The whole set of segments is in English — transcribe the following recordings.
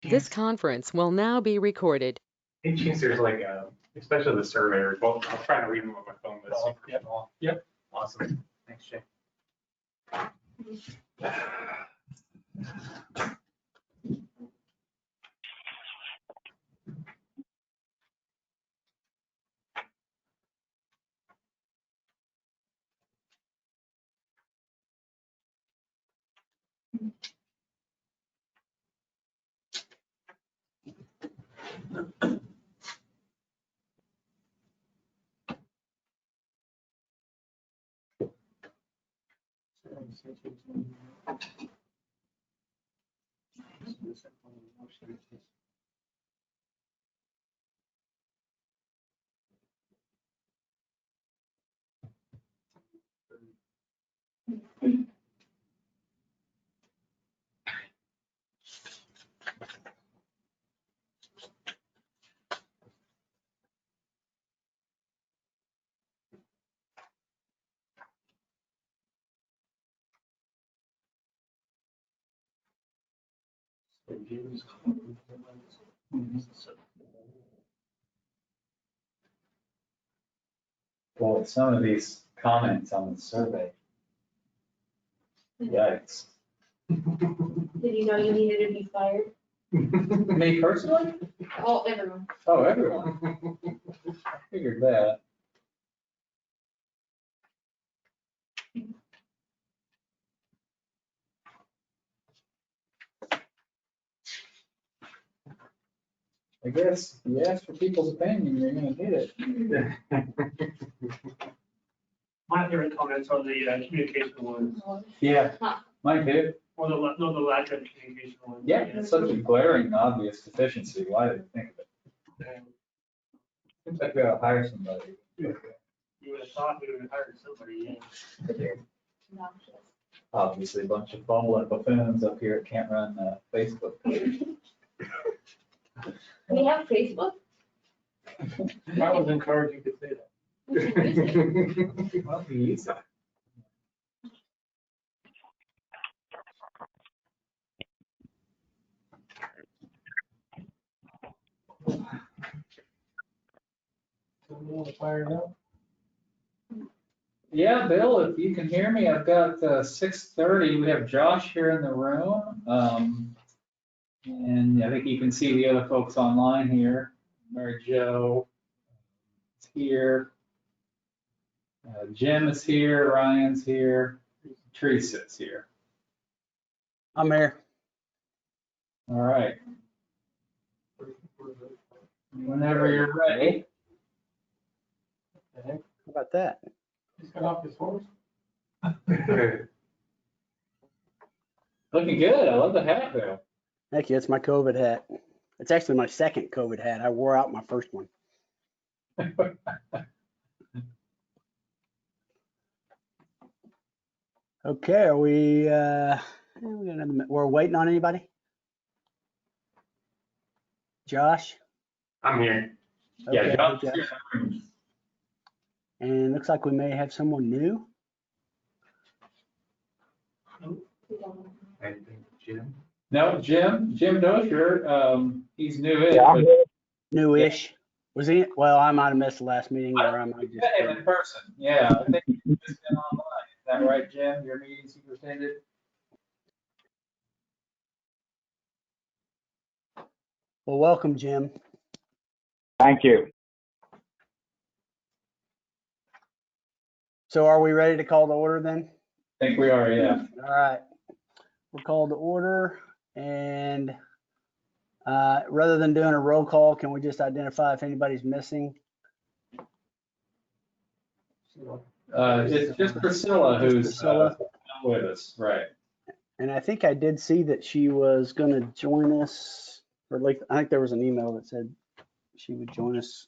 This conference will now be recorded. Any chance there's like especially the surveyors, well, I'll try to read them on my phone, but super Yep. small. Yep, awesome. Thanks, Jay. Well, some of these comments on the survey. Yikes. Did you know you needed to be fired? Me personally? Oh, everyone. Oh, everyone. I figured that. I guess you ask for people's opinion, you're gonna get it. My favorite comments are the communication ones, Yeah, mine too. or the lack of communication ones. Yeah, it's such a glaring, obvious deficiency. Why did they think of it? Seems like we gotta hire somebody. You would have thought we would have hired somebody, yeah. Obviously, a bunch of bumbling buffoons up here that can't run a Facebook page. We have Facebook? I was encouraged you could say that. Well, we use it. Fired up. Yeah, Bill, if you can hear me, I've got 6:30. We have Josh here in the room. And I think you can see the other folks online here. Mary Jo is here. Jim is here, Ryan's here, Teresa's here. I'm here. All right. Whenever you're ready. How about that? He's got off his horse. Looking good. I love the hat though. Thank you. It's my COVID hat. It's actually my second COVID hat. I wore out my first one. Okay, are we got another minute. We're waiting on anybody? Josh? I'm here. Okay, Yeah, Josh. Josh. And looks like we may have someone new. Jim. No, Jim Dozier, he's new in. Yeah. But Newish. Was he? Well, I might have missed the last meeting, or I might just. met him in person. Yeah, I think he's just been online. Is that right, Jim? Your meeting superintendent? Well, welcome, Jim. Thank you. So are we ready to call the order then? I think we are, yeah. All right. We're called to order, and rather than doing a roll call, can we just identify if anybody's missing? It's just Priscilla who's Priscilla. with us, right? And I think I did see that she was going to join us, or like I think there was an email that said she would join us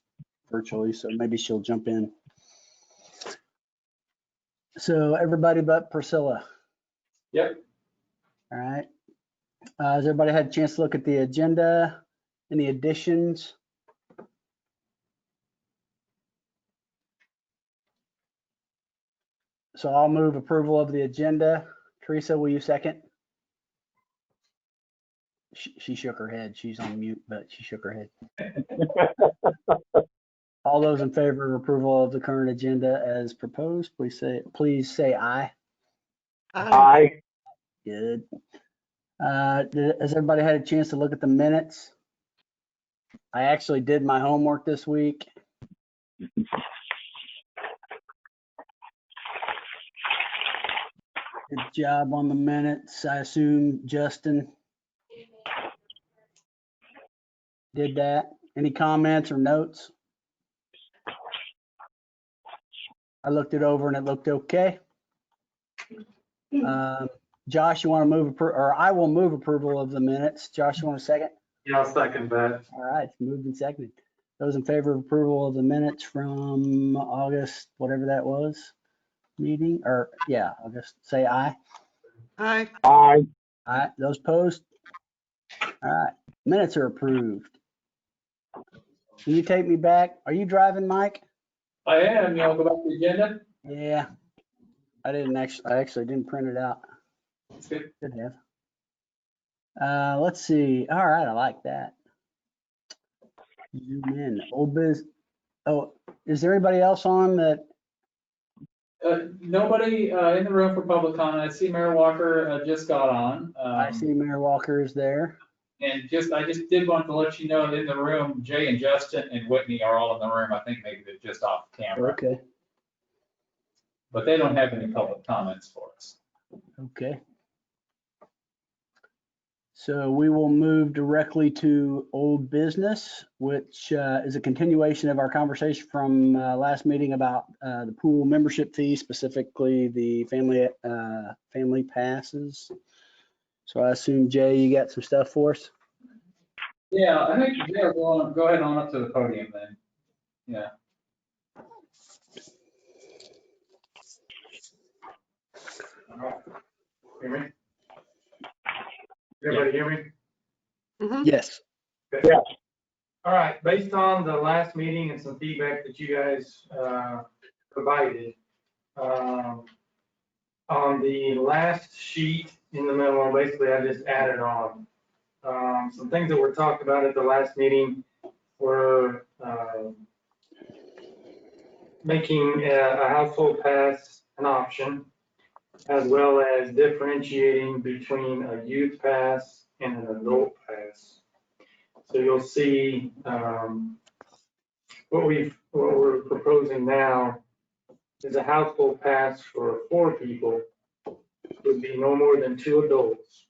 virtually, so maybe she'll jump in. So everybody but Priscilla. Yep. All right. Has everybody had a chance to look at the agenda? Any additions? So I'll move approval of the agenda. Teresa, will you second? She shook her head. She's on mute, but she shook her head. All those in favor of approval of the current agenda as proposed, please say aye. Aye. Good. Has everybody had a chance to look at the minutes? I actually did my homework this week. Good job on the minutes. I assume Justin did that. Any comments or notes? I looked it over and it looked okay. Josh, you want to move, or I will move approval of the minutes. Josh, you want a second? Yeah, I'll second that. All right, it's moved and seconded. Those in favor of approval of the minutes from August, whatever that was, meeting, or yeah, August, say aye. Aye. Aye. All right, those opposed? All right, minutes are approved. Can you take me back? Are you driving, Mike? I am, you want to go back to the agenda? Yeah. I actually didn't print it out. That's good. Should have. Let's see. All right, I like that. Zoom in. Old biz. Oh, is there anybody else on that? Nobody in the room for public comment. I see Mayor Walker just got on. I see Mayor Walker is there. And I just did want to let you know that in the room, Jay and Justin and Whitney are all in the room. I think maybe they're just off camera, Okay. but they don't have any public comments for us. Okay. So we will move directly to old business, which is a continuation of our conversation from last meeting about the pool membership fee, specifically the family passes. So I assume, Jay, you got some stuff for us? Yeah, I think Jay will go ahead on up to the podium then. Yeah. Hear me? Everybody hear me? Yes. Okay. Yes. All right, based on the last meeting and some feedback that you guys provided, on the last sheet in the memo, basically I just added on some things that were talked about at the last meeting were making a household pass an option, as well as differentiating between a youth pass and an adult pass. So you'll see what we're proposing now is a household pass for 4 people would be no more than 2 adults.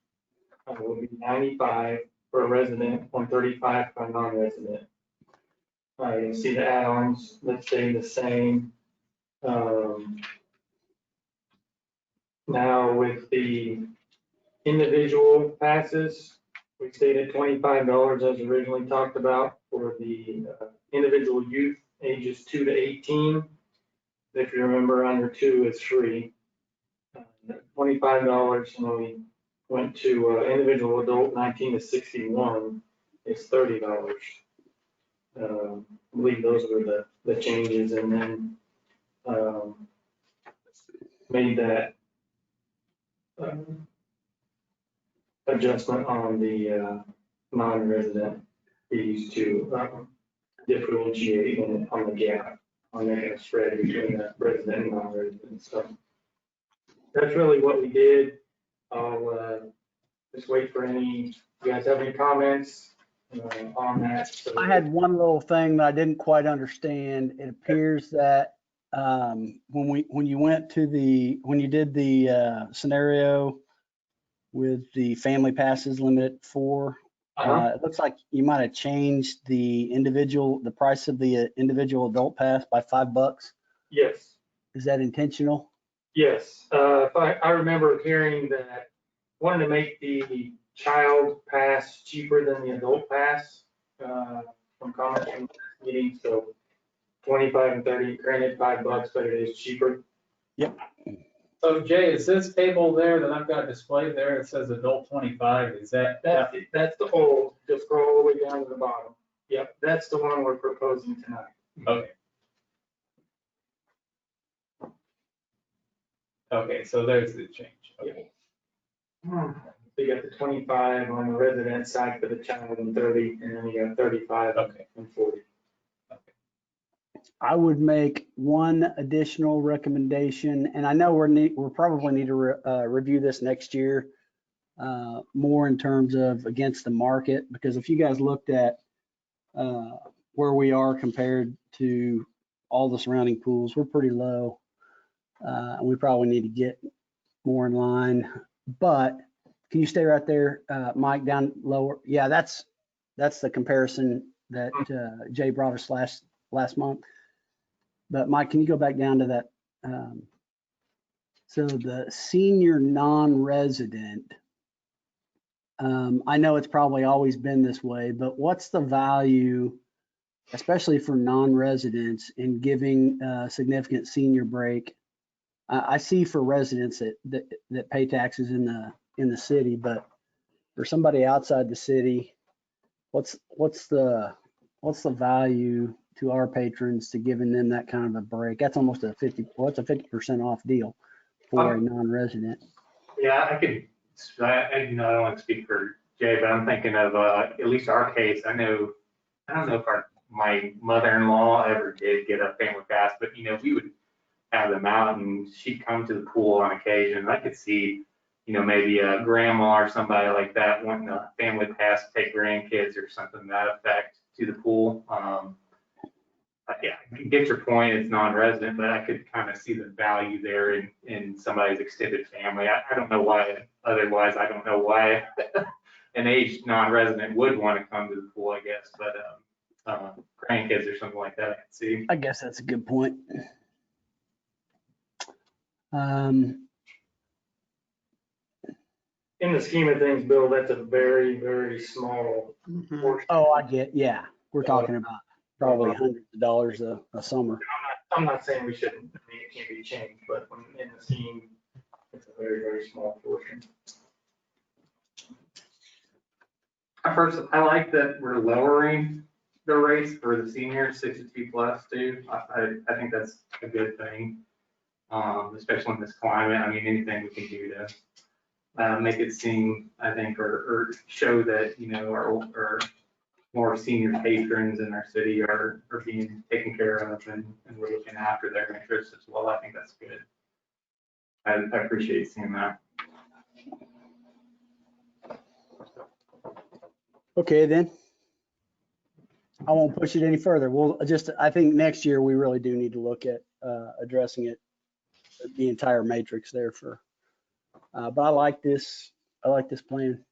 Would be 95 for a resident, 135 for a non-resident. You'll see the add-ons that stay the same. Now with the individual passes, we stated $25 as originally talked about for the individual youth ages 2 to 18. If you remember, under 2 is free. $25, and then we went to individual adult 19 to 61 is $30. I believe those were the changes, and then made that adjustment on the non-resident fees to differentiate on the gap, on making a spread between the resident and non-resident. So that's really what we did. I'll just wait for you guys have any comments on that? So, I had one little thing that I didn't quite understand. It appears that when you did the scenario with the family passes limit 4, it looks like you might have changed the price of the individual adult pass by $5. yes. Is that intentional? Yes, I remember hearing that, wanted to make the child pass cheaper than the adult pass, from comments from the meeting, so 25 and 30, granted $5, but it is cheaper. Yep. So Jay, is this table there that I've got displayed there, it says adult 25, is that? That's the old, just scroll all the way down to the bottom. Yep, that's the one we're proposing tonight. Okay. Okay, so there's the change. Okay. you got the 25 on the resident side for the child and 30, and then you got 35 Okay. and 40. I would make one additional recommendation, and I know we're probably need to review this next year, more in terms of against the market, because if you guys looked at where we are compared to all the surrounding pools, we're pretty low. And we probably need to get more in line. But can you stay right there, Mike, down lower? Yeah, that's the comparison that Jay brought us last month. But Mike, can you go back down to that? So the senior non-resident, I know it's probably always been this way, but what's the value, especially for non-residents, in giving a significant senior break? I see for residents that pay taxes in the city, but for somebody outside the city, what's the value to our patrons to giving them that kind of a break? That's almost it's a 50% off deal for a non-resident. Yeah, I don't want to speak for Jay, but I'm thinking of, at least our case, I don't know if my mother-in-law ever did get a family pass, but we would have them out and she'd come to the pool on occasion. I could see, maybe a grandma or somebody like that wanting a family pass to take grandkids or something to that effect to the pool. Yeah, I get your point, it's non-resident, but I could kind of see the value there in somebody's extended family. I don't know why, otherwise, I don't know why an aged non-resident would want to come to the pool, I guess, but grandkids or something like that, I could see. I guess that's a good point. In the scheme of things, Bill, that's a very, very small portion. Oh, yeah. We're talking about probably hundreds of dollars a summer. I'm not saying we shouldn't, it can't be changed, but when in the scheme, it's a very, very small portion. I like that we're lowering the rates for the seniors 62 plus too. I think that's a good thing, especially in this climate. I mean, anything we can do to make it seem, I think, or show that, our more senior patrons in our city are being taken care of and we're looking after their interests as well. I think that's good. I appreciate seeing that. Okay, then. I won't push it any further. I think next year we really do need to look at addressing it, the entire matrix there but I like this plan.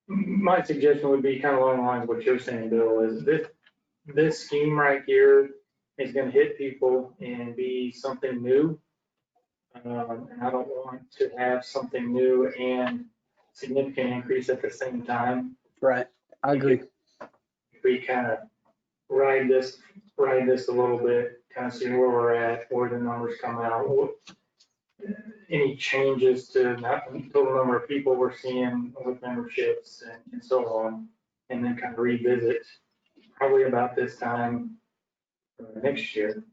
My suggestion would be kind of along the lines of what you're saying, Bill, is this scheme right here is going to hit people and be something new. And I don't want to have something new and significant increase at the same time. Right, I agree. If we kind of ride this a little bit, kind of see where we're at, where the numbers come out, any changes to the total number of people we're seeing with memberships and so on, and then kind of revisit probably about this time next year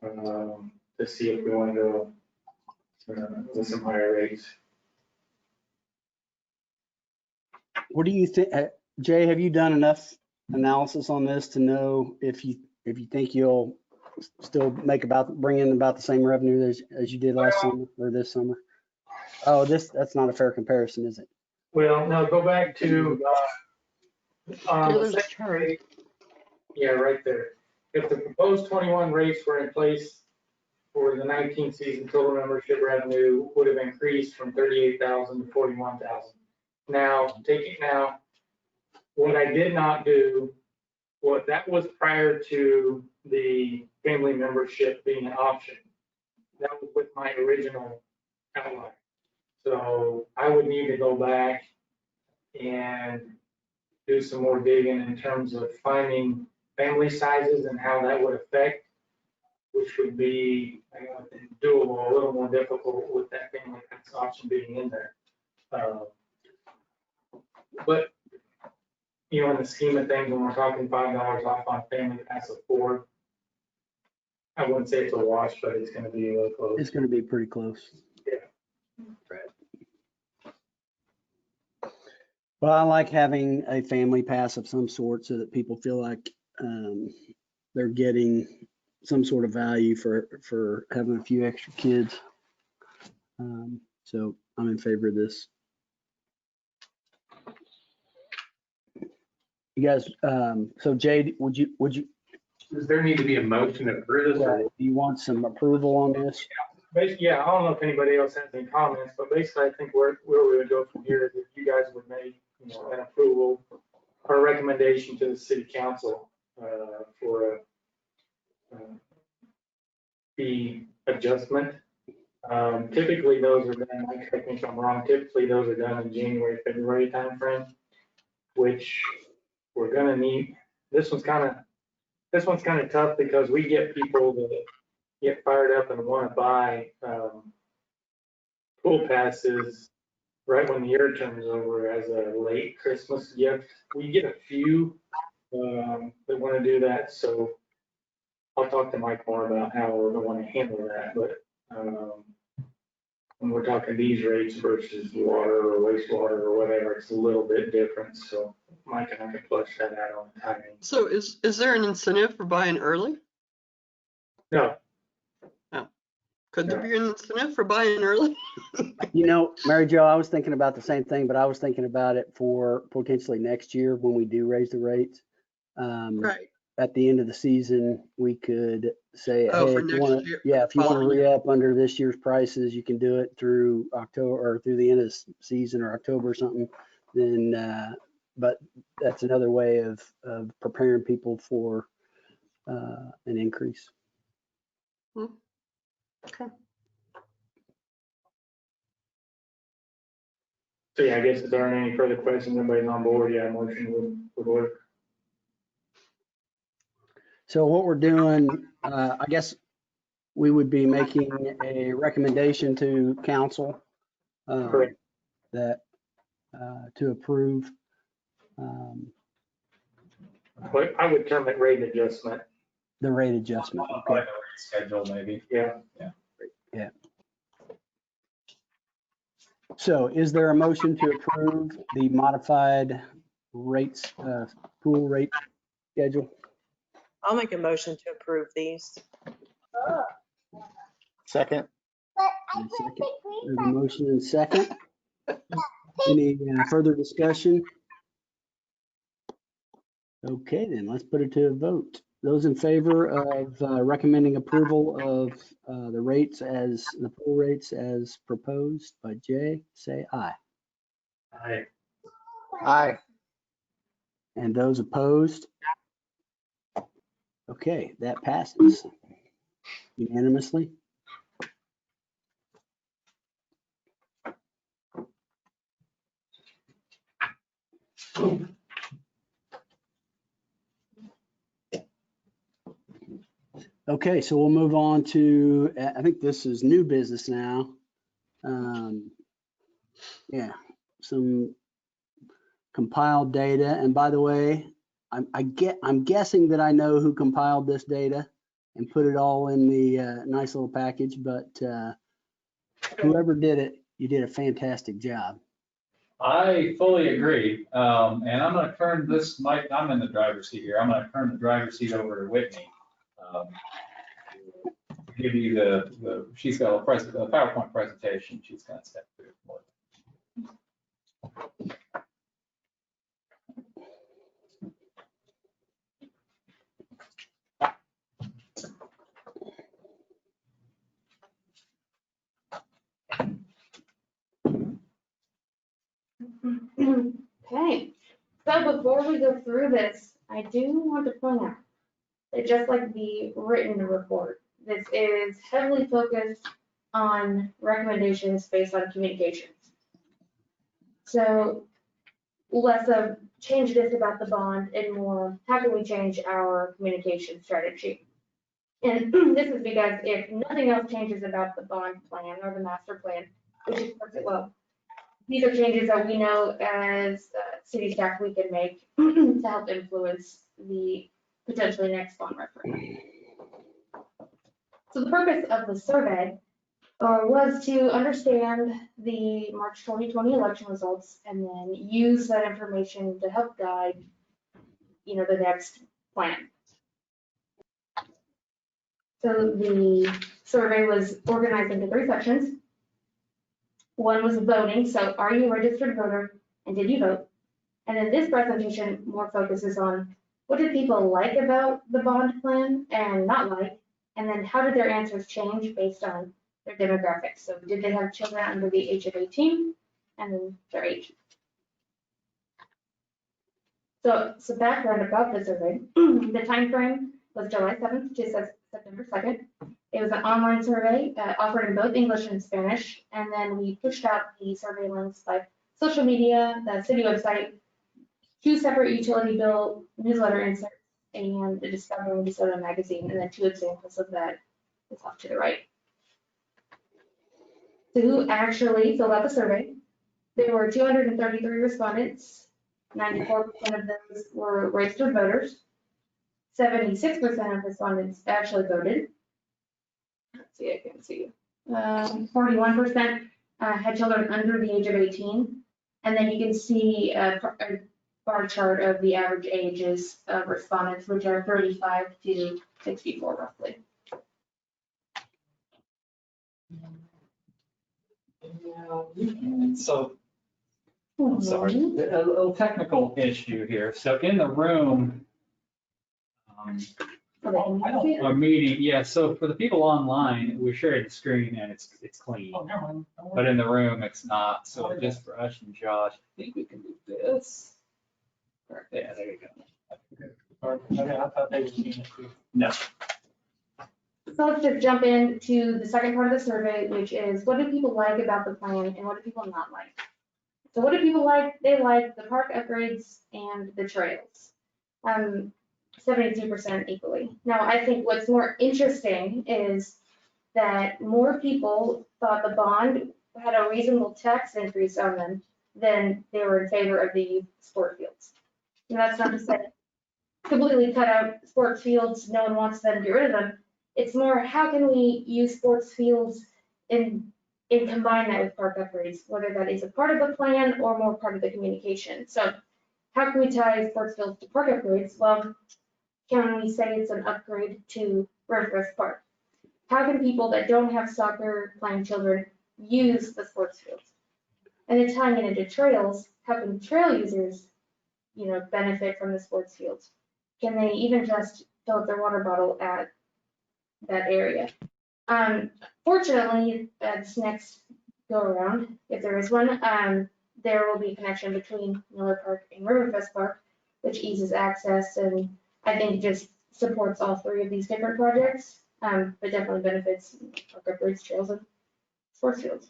to see if we want to go with some higher rates. What do you think, Jay? Have you done enough analysis on this to know if you think you'll still bring in about the same revenue as you did last summer or this summer? Oh, that's not a fair comparison, is it? Well, no, go back to There's a chart. yeah, right there. If the proposed 21 rates were in place for the 19 season, total membership revenue would have increased from 38,000 to 41,000. Now, what I did not do, that was prior to the family membership being an option. That was with my original outline. So I would need to go back and do some more digging in terms of finding family sizes and how that would affect, which would be doable, a little more difficult with that family pass option being in there. But in the scheme of things, when we're talking $5 off on family pass of 4, I wouldn't say it's a wash, but it's going to be a little close. It's going to be pretty close. Yeah. Right. Well, I like having a family pass of some sort so that people feel like they're getting some sort of value for having a few extra kids. So I'm in favor of this. You guys, so Jade, would you, Does there need to be a motion to approve this? do you want some approval on this? Basically, yeah, I don't know if anybody else has any comments, but basically I think where we would go from here is if you guys would make, an approval or a recommendation to the city council for a fee adjustment. Typically those are done, correct me if I'm wrong, typically those are done in January, February timeframe, which we're gonna need. This one's kind of tough because we get people that get fired up and want to buy pool passes right when the year turns over as a late Christmas gift. We get a few that want to do that, so I'll talk to Mike more about how we're going to handle that. But when we're talking these rates versus water or wastewater or whatever, it's a little bit different. So Mike and I can flush that out on the timing. So is there an incentive for buying early? No, Could there be an incentive for buying early? Mary Jo, I was thinking about the same thing, but I was thinking about it for potentially next year when we do raise the rates. Right. At the end of the season, we could say, Oh, hey, for if you next want to, year, yeah, if you want to following year. re-up under this year's prices, you can do it through October or through the end of the season or October or something. Then, but that's another way of preparing people for an increase. Okay. so yeah, I guess if there aren't any further questions, everybody's on board. Yeah, motion would work. So what we're doing, I guess we would be making a recommendation to council Correct. that to approve. But I would term it rate adjustment. The rate adjustment. Probably Okay. the rate schedule maybe. Yeah. So is there a motion to approve the modified rates, pool rate schedule? I'll make a motion to approve these. Second. And a second. There's a motion and second. Any further discussion? Okay, then let's put it to a vote. Those in favor of recommending approval of the rates as the pool rates as proposed by Jay, say aye. Aye. Aye. And those opposed? Okay, that passes unanimously. Okay, so we'll move on to, I think this is new business now. Yeah, some compiled data. And by the way, I'm guessing that I know who compiled this data and put it all in the nice little package, but whoever did it, you did a fantastic job. I fully agree. And I'm going to turn this mic, I'm in the driver's seat here. I'm going to turn the driver's seat over to Whitney. Give you she's got a PowerPoint presentation she's going to step through. Okay, so before we go through this, I do want to point out that just like the written report, this is heavily focused on recommendations based on communications. So less of change this about the bond and more, how can we change our communication strategy? And this is because if nothing else changes about the bond plan or the master plan, which is perfect, well, these are changes that we know as city staff we can make to help influence the potentially next bond referendum. So the purpose of the survey was to understand the March 2020 election results and then use that information to help guide, the next plan. So the survey was organized into 3 sections. One was voting, so are you a registered voter and did you vote? And then this presentation more focuses on what did people like about the bond plan and not like, and then how did their answers change based on their demographics? So did they have children under the age of 18 and then their age? So background about the survey, the time frame was July 7th to September 2nd. It was an online survey offered in both English and Spanish, and then we pushed out the survey links by social media, the city website, 2 separate utility bill newsletter inserts, and the Discovering Soto magazine, and then 2 examples of that is off to the right. So who actually filled out the survey? There were 233 respondents. 94% of those were registered voters. 76% of respondents actually voted. Let's see, I can see. 41% had children under the age of 18. And then you can see a bar chart of the average ages of respondents, which are 35 to 64 roughly. So, sorry, a little technical issue here. So in the room, a meeting, yeah, so for the people online, we're sharing the screen and it's clean. But in the room, it's not. So just for us and Josh, I think we can do this. Yeah, there you go. I thought they were seeing it too. No. So let's just jump into the second part of the survey, which is what do people like about the plan and what do people not like? So what do people like? They like the park upgrades and the trails. 72% equally. Now, I think what's more interesting is that more people thought the bond had a reasonable tax increase on them than they were in favor of the youth sport fields. And that's not to say completely cut out sports fields, no one wants them, get rid of them. It's more, how can we use sports fields and combine that with park upgrades, whether that is a part of the plan or more part of the communication. So how can we tie sports fields to park upgrades? Well, can we say it's an upgrade to Rivercrest Park? How can people that don't have soccer playing children use the sports fields? And then tying it into trails, how can trail users, benefit from the sports fields? Can they even just fill up their water bottle at that area? Fortunately, this next go around, if there is one, there will be a connection between Miller Park and Riverfest Park, which eases access and I think just supports all 3 of these different projects, but definitely benefits park upgrades, trails, and sports fields.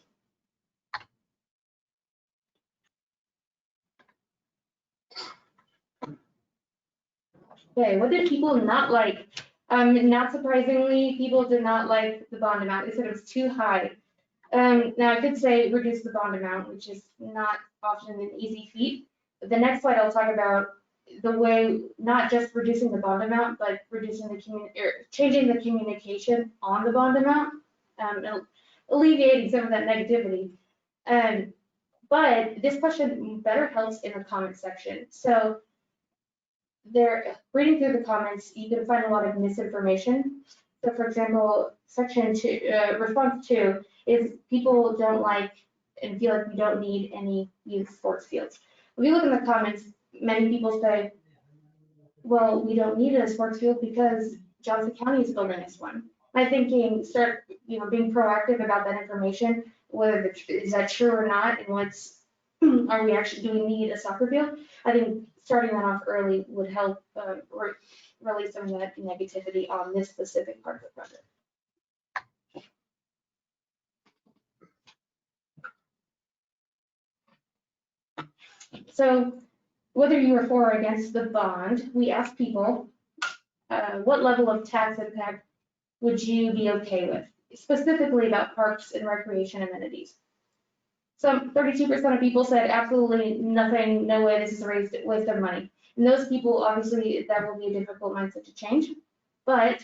Okay, what did people not like? Not surprisingly, people did not like the bond amount. They said it was too high. Now I could say reduce the bond amount, which is not often an easy feat. But the next slide I'll talk about the way, not just reducing the bond amount, but reducing changing the communication on the bond amount, alleviating some of that negativity. But this question better helps in the comment section. So reading through the comments, you can find a lot of misinformation. So for example, section 2, response 2 is people don't like and feel like we don't need any youth sports fields. If you look in the comments, many people say, well, we don't need a sports field because Johnson County is building us one. I think start, being proactive about that information, whether is that true or not, and are we actually, do we need a soccer field? I think starting that off early would help release some of that negativity on this specific part of the project. So whether you are for or against the bond, we asked people, what level of tax impact would you be okay with, specifically about parks and recreation amenities? So 32% of people said absolutely nothing, no way, this is a waste of money. And those people, obviously, that will be a difficult mindset to change, but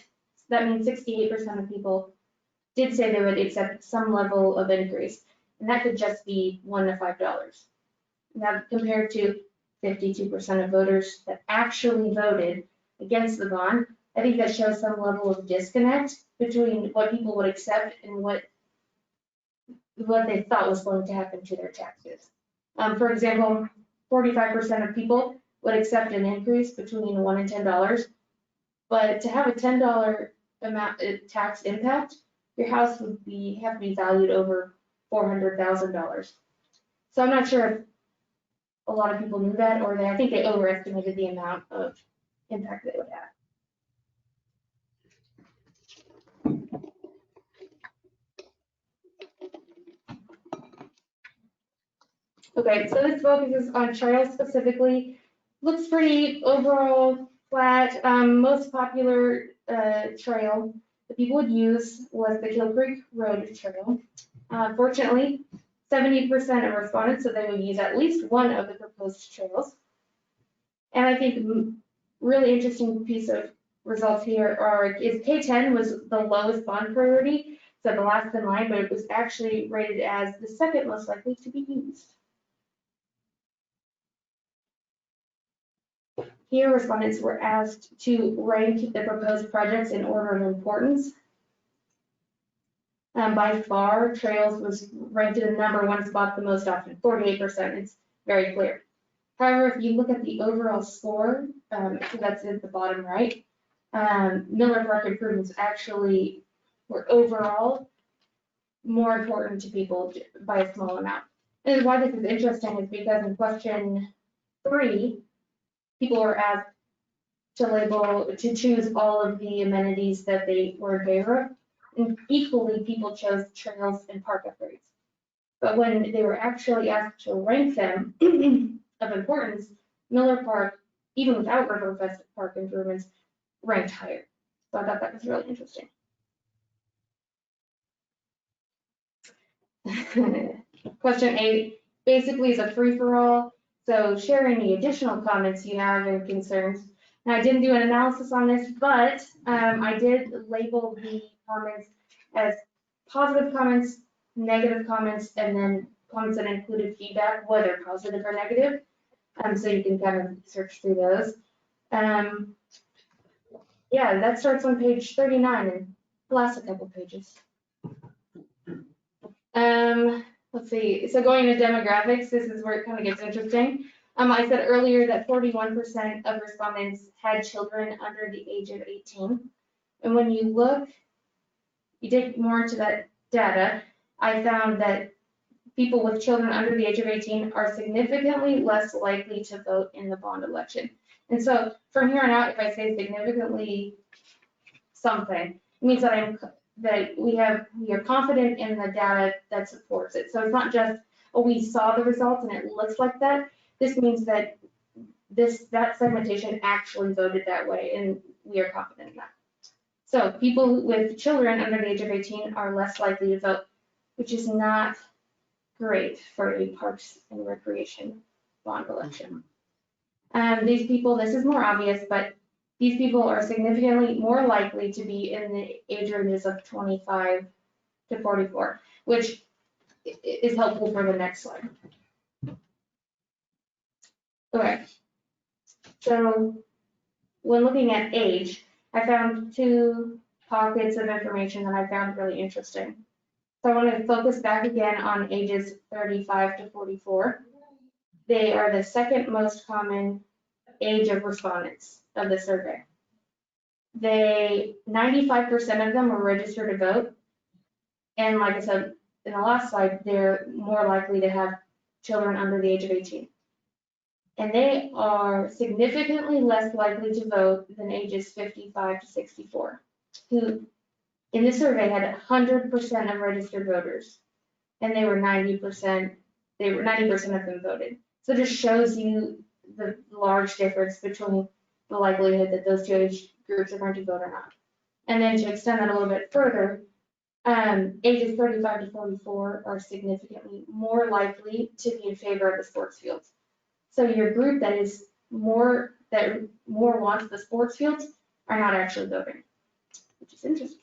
that means 68% of people did say they would accept some level of increase, and that could just be $1 to $5. Now, compared to 52% of voters that actually voted against the bond, I think that shows some level of disconnect between what people would accept and what they thought was going to happen to their taxes. For example, 45% of people would accept an increase between $1 and $10, but to have a $10 amount tax impact, your house would have to be valued over $400,000. So I'm not sure if a lot of people knew that, or I think they overestimated the amount of impact they would have. Okay, so this focuses on trails specifically. Looks pretty overall flat. Most popular trail that people would use was the Kill Creek Road Trail. Fortunately, 70% of respondents said they would use at least one of the proposed trails. And I think really interesting piece of results here is K10 was the lowest bond priority, so the last in line, but it was actually rated as the second most likely to be used. Here, respondents were asked to rank the proposed projects in order of importance. By far, trails was ranked in the number one spot the most often, 48%. It's very clear. However, if you look at the overall score, so that's at the bottom right, Miller Park improvements actually were overall more important to people by a small amount. And why this is interesting is because in question 3, people were asked to choose all of the amenities that they were in favor of, and equally people chose trails and park upgrades. But when they were actually asked to rank them of importance, Miller Park, even without Riverfest Park improvements, ranked higher. So I thought that was really interesting. Question 8 basically is a free-for-all. So share any additional comments you have and concerns. Now, I didn't do an analysis on this, but I did label the comments as positive comments, negative comments, and then comments that included feedback, whether positive or negative. So you can kind of search through those. Yeah, that starts on page 39 and lasts a couple pages. Let's see, so going to demographics, this is where it kind of gets interesting. I said earlier that 41% of respondents had children under the age of 18. And when you dig more into that data, I found that people with children under the age of 18 are significantly less likely to vote in the bond election. And so from here on out, if I say significantly something, it means that we are confident in the data that supports it. So it's not just, oh, we saw the results and it looks like that. This means that that segmentation actually voted that way, and we are confident in that. So people with children under the age of 18 are less likely to vote, which is not great for a Parks and Recreation bond election. These people, this is more obvious, but these people are significantly more likely to be in the age ranges of 25 to 44, which is helpful for the next slide. Okay, so when looking at age, I found 2 pockets of information that I found really interesting. So I want to focus back again on ages 35 to 44. They are the second most common age of respondents of the survey. 95% of them were registered to vote. And like I said in the last slide, they're more likely to have children under the age of 18. And they are significantly less likely to vote than ages 55 to 64, who in the survey had 100% of registered voters, and they were 90% of them voted. So it just shows you the large difference between the likelihood that those 2 age groups are going to vote or not. And then to extend that a little bit further, ages 35 to 44 are significantly more likely to be in favor of the sports fields. So your group that more wants the sports fields are not actually voting, which is interesting.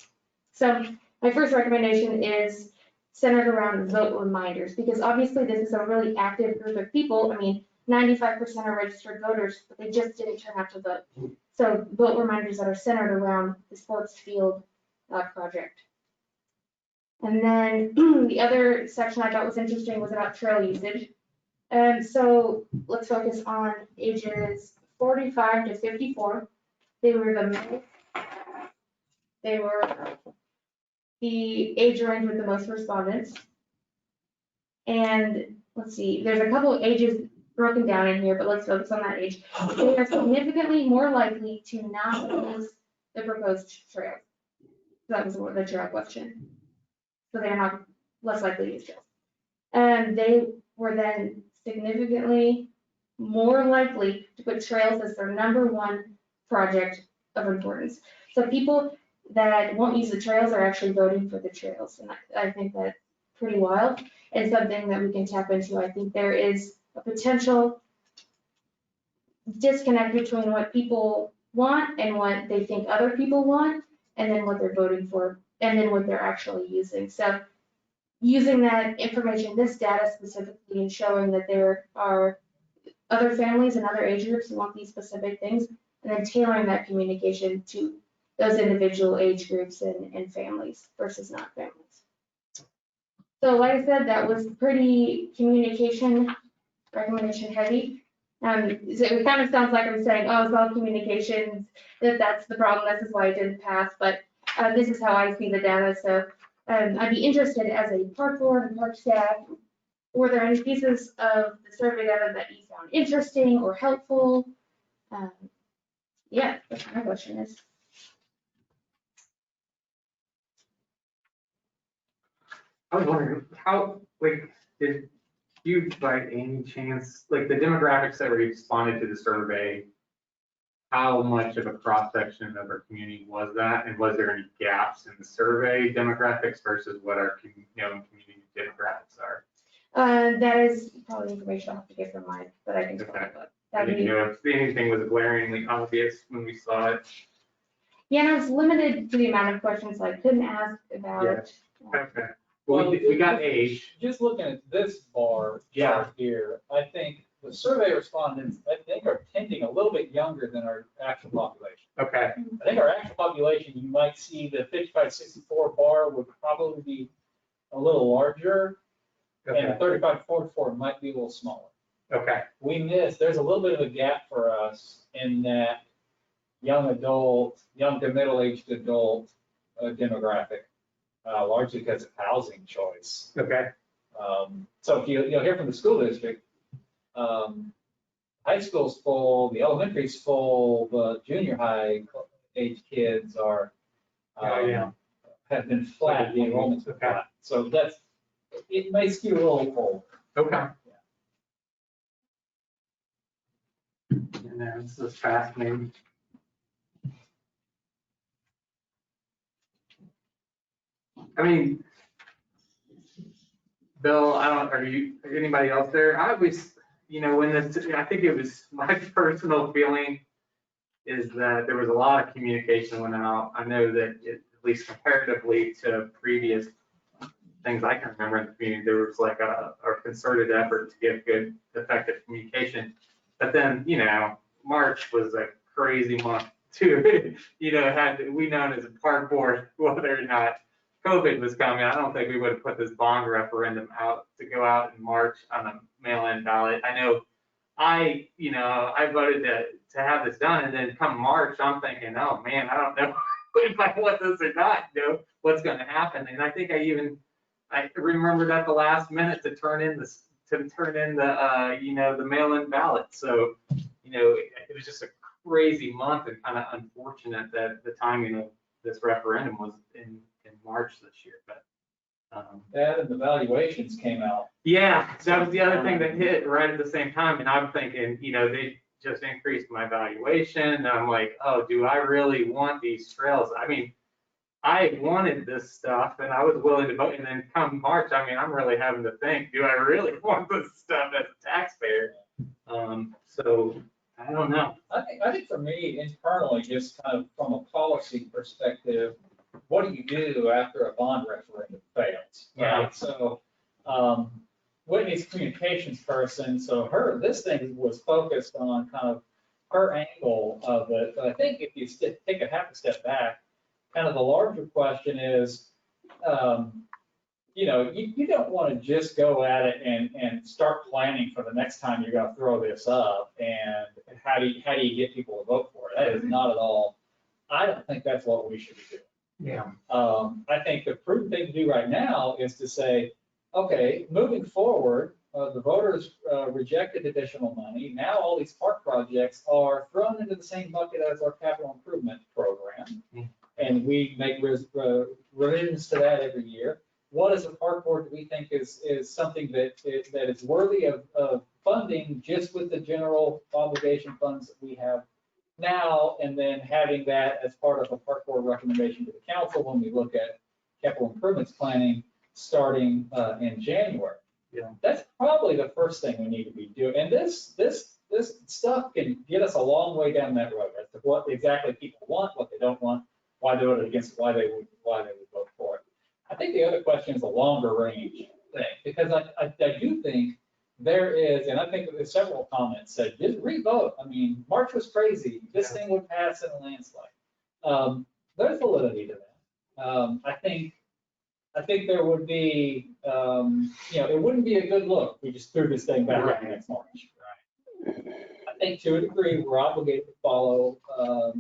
So My first recommendation is centered around vote reminders, because obviously this is a really active group of people. I mean, 95% are registered voters, but they just didn't turn out to vote. So vote reminders that are centered around the sports field project. And then the other section I thought was interesting was about trail usage. So let's focus on ages 45 to 54. They were the age range with the most respondents. And let's see, there's a couple of ages broken down in here, but let's focus on that age. They are significantly more likely to not use the proposed trail. That was the trail question. So they're not less likely to use trails. And they were then significantly more likely to put trails as their number one project of importance. So people that won't use the trails are actually voting for the trails. And I think that's pretty wild and something that we can tap into. I think there is a potential disconnect between what people want and what they think other people want, and then what they're voting for, and then what they're actually using. So using that information, this data specifically, and showing that there are other families and other age groups who want these specific things, and then tailoring that communication to those individual age groups and families versus not families. So like I said, that was pretty communication recommendation heavy. So it kind of sounds like I'm saying, oh, it's all communications, that's the problem, this is why it didn't pass, but this is how I see the data. So I'd be interested as a park board and park staff, were there any pieces of the survey data that you found interesting or helpful? Yeah, that's what my question is. I was wondering how, like, did you by any chance, like the demographics that responded to the survey, how much of a cross section of our community was that? And was there any gaps in the survey demographics versus what our known community demographics are? That is probably information I'll have to get from Mike, but I can talk about I that. didn't know if anything was glaringly obvious when we saw it. Yeah, and I was limited to the amount of questions I couldn't ask about. Yeah. Okay. Well, we got age. Just looking at this bar chart here, I think the survey respondents, I think, are tending a little bit younger than our actual population. Okay. I think our actual population, you might see the 55-64 bar would probably be a little larger, and the 35-44 might be a little smaller. Okay. There's a little bit of a gap for us in that young adult, young to middle-aged adult demographic, largely because of housing choice. Okay. So if you'll hear from the school district, high school's full, the elementary's full, the junior high age kids are, have been flat, the enrollment's been flat. So it may skew a little full. Okay. And this is fascinating. I mean, Bill, are anybody else there? I was, I think it was my personal feeling is that there was a lot of communication went out. I know that at least comparatively to previous things I can remember in the community, there was like a concerted effort to give good, effective communication. But then, March was a crazy month too. Had we known as a park board whether or not COVID was coming, I don't think we would have put this bond referendum out to go out in March on a mail-in ballot. I know I voted to have this done, and then come March, I'm thinking, oh man, I don't know if I want this or not, what's going to happen. And I think I remembered at the last minute to turn in the mail-in ballot. So, it was just a crazy month and kind of unfortunate that the timing of this referendum was in March this year, but. That and the valuations came out. Yeah, that was the other thing that hit right at the same time. And I'm thinking, they just increased my valuation. And I'm like, oh, do I really want these trails? I mean, I wanted this stuff and I was willing to vote. And then come March, I'm really having to think, do I really want this stuff as a taxpayer? So I don't know. I think for me internally, just kind of from a policy perspective, what do you do after a bond referendum fails, Yeah. right? So, Whitney's a communications person, so this thing was focused on kind of her angle of it. But I think if you take half a step back, kind of the larger question is, you don't want to just go at it and start planning for the next time you're going to throw this up, and how do you get people to vote for it? That is not at all. I don't think that's what we should be doing. Yeah. I think the prudent thing to do right now is to say, okay, moving forward, the voters rejected additional money. Now all these park projects are thrown into the same bucket as our capital improvement program. And we make revisions to that every year. What as a park board do we think is something that is worthy of funding just with the general obligation funds that we have now, and then having that as part of a park board recommendation to the council when we look at capital improvements planning starting in January. Yeah. That's probably the first thing we need to be doing. And this stuff can get us a long way down that road as to what exactly people want, what they don't want, why they voted against it, why they would vote for it. I think the other question is a longer range thing, because I do think there is, and I think there's several comments said, just re-vote. I mean, March was crazy. This thing would pass in a landslide. There's validity to that. I think there would be, it wouldn't be a good look if we just threw this thing back in next March. I think to a degree, we're obligated to follow I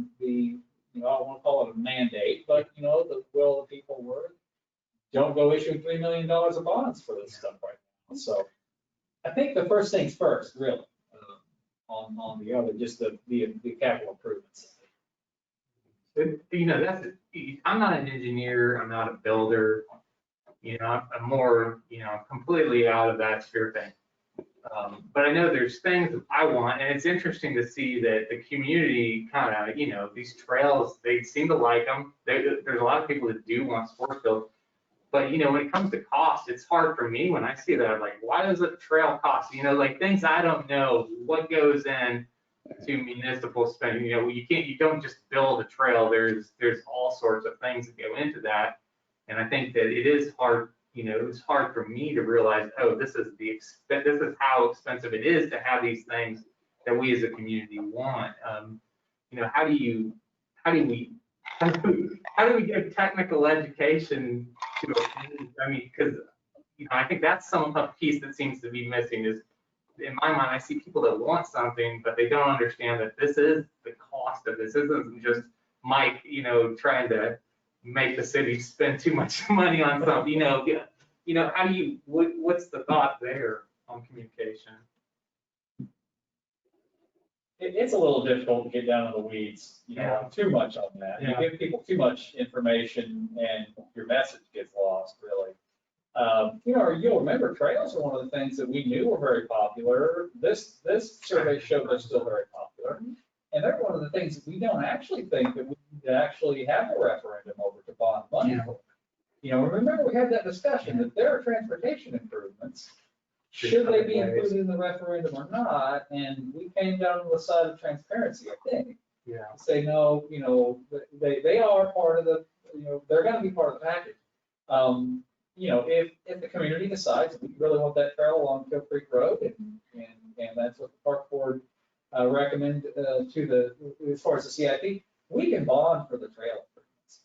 don't want to call it a mandate, but the will of the people were, don't go issuing $3 million of bonds for this stuff right now. So I think the first things first, really, on the other, just the capital improvements. I'm not an engineer, I'm not a builder, I'm more, completely out of that sphere thing. But I know there's things that I want, and it's interesting to see that the community kind of, these trails, they seem to like them. There's a lot of people that do want sports fields. But, when it comes to cost, it's hard for me when I see that. I'm like, why does a trail cost? Like things I don't know what goes in to municipal spending. You don't just build a trail. There's all sorts of things that go into that. And I think that it is hard, it's hard for me to realize, oh, this is how expensive it is to have these things that we as a community want. How do we give technical education to a community? I mean, because I think that's some piece that seems to be missing. Is in my mind, I see people that want something, but they don't understand that this is the cost of this. This isn't just Mike, trying to make the city spend too much money on something. How do you? What's the thought there on communication? It's a little difficult to get down in the weeds, too much on that. Yeah. You give people too much information and your message gets lost, really. You'll remember trails are one of the things that we knew were very popular. This survey showed they're still very popular. And they're one of the things that we don't actually think that we need to actually have a referendum over to bond money for. Remember we had that discussion that there are transportation improvements. Should they be included in the referendum or not? And we came down to the side of transparency, I think. Yeah. Say, no, they are part of the, they're going to be part of the package. If the community decides we really want that trail along Kill Creek Road, and that's what the park board recommend as far as the CIP, we can bond for the trail improvements.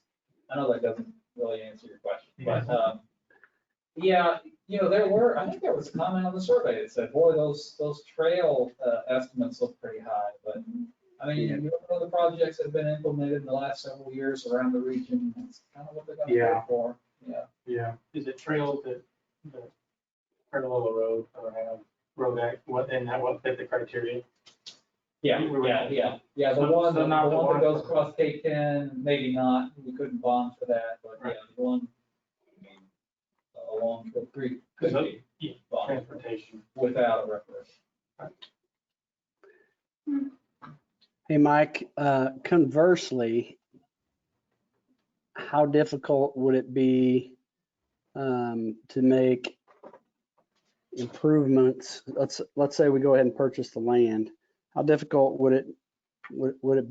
I know that doesn't really answer your question, but I think there was a comment on the survey that said, boy, those trail estimates look pretty high, but I mean, you look at the projects that have been implemented in the last several years around the region, that's kind of what they're going to go for. Yeah. Is it trails that parallel the road or have road what fit the criteria? Yeah. The one that goes across K10, maybe not. We couldn't bond for that, but Right. the one along Kill Creek could be bonded Transportation. without a referendum. Hey, Mike, conversely, how difficult would it be to make improvements? Let's say we go ahead and purchase the land. How difficult would it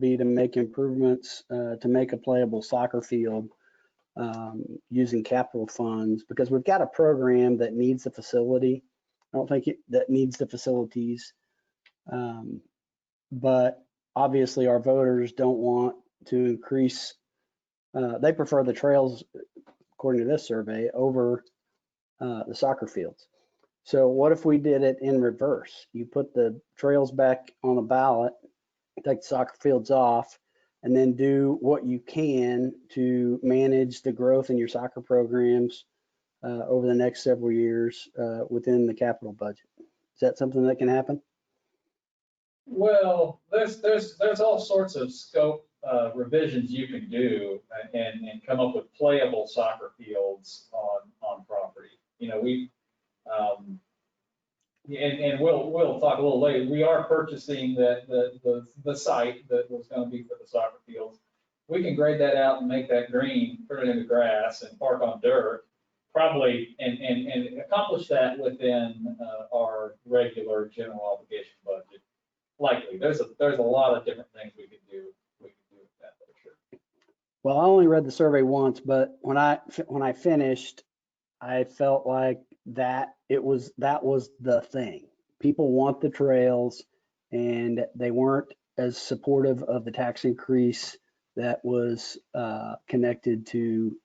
be to make improvements to make a playable soccer field using capital funds, because we've got a program that needs the facility. I don't think that needs the facilities. But obviously our voters don't want to increase, they prefer the trails, according to this survey, over the soccer fields. So what if we did it in reverse? You put the trails back on the ballot, take the soccer fields off, and then do what you can to manage the growth in your soccer programs over the next several years within the capital budget. Is that something that can happen? Well, there's all sorts of scope revisions you can do and come up with playable soccer fields on property. You know, and we'll talk a little later. We are purchasing the site that was going to be for the soccer fields. We can grade that out and make that green, turn it into grass, and park on dirt, probably, and accomplish that within our regular general obligation budget. Likely, there's a lot of different things we could do with that for sure. Well, I only read the survey once, but when I finished, I felt like that was the thing. People want the trails, and they weren't as supportive of the tax increase that was connected to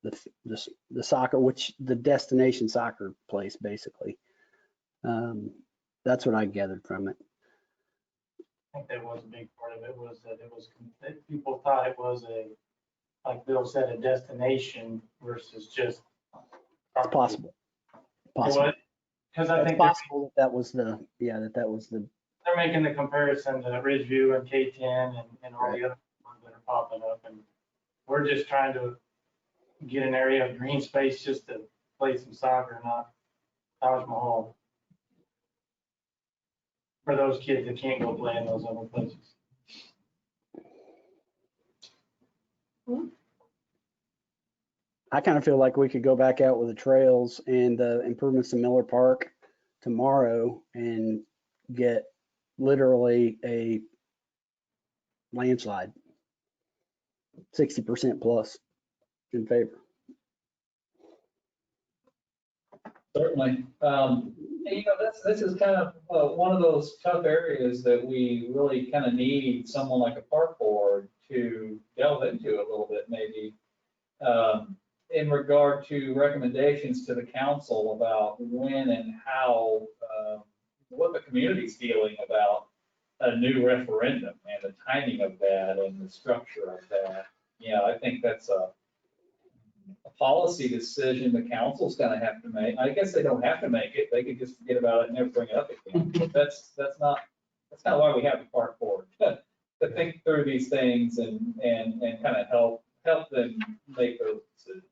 the soccer, which the destination soccer place basically. That's what I gathered from it. I think that was a big part of it, was that people thought it was like Bill said, a destination versus just. Possible. Because I It's think possible that was the. they're making the comparison to Ridgeview and K10 and all the other ones that are popping up, and we're just trying to get an area of green space just to play some soccer, not Taj Mahal. For those kids that can't go play in those other places. I kind of feel like we could go back out with the trails and the improvements to Miller Park tomorrow and get literally a landslide, 60% plus in favor. Certainly. You know, this is kind of one of those tough areas that we really kind of need someone like a park board to delve into a little bit, maybe, in regard to recommendations to the council about when and how, what the community's feeling about a new referendum and the timing of that and the structure of that. Yeah, I think that's a policy decision the council's gonna have to make. I guess they don't have to make it. They could just forget about it and never bring it up again. But that's not why we have the park board, to think through these things and kind of help them make those decisions.